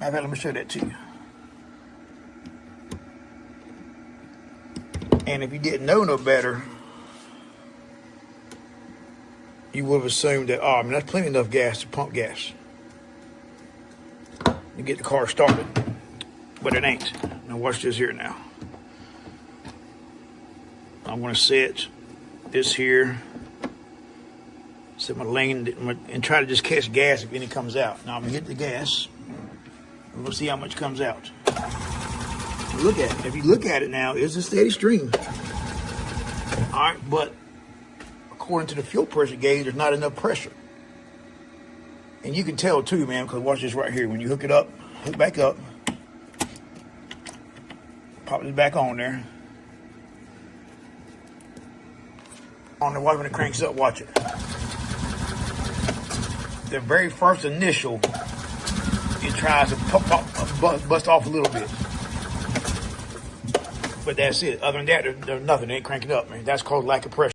Matter of fact, let me show that to you. And if you didn't know no better, you would have assumed that, oh, I mean, that's plenty enough gas to pump gas to get the car started. But it ain't. Now watch this here now. I'm going to set this here. Set my lane and try to just catch gas if any comes out. Now I'm going to hit the gas. We're going to see how much comes out. Look at it. If you look at it now, it's a steady stream. All right, but according to the fuel pressure gauge, there's not enough pressure. And you can tell too, man, because watch this right here. When you hook it up, hook back up, pop this back on there. On the watch when it cranks up, watch it. The very first initial, it tries to bust off a little bit. But that's it. Other than that, there's nothing. It ain't cranking up, man. That's called lack of pressure.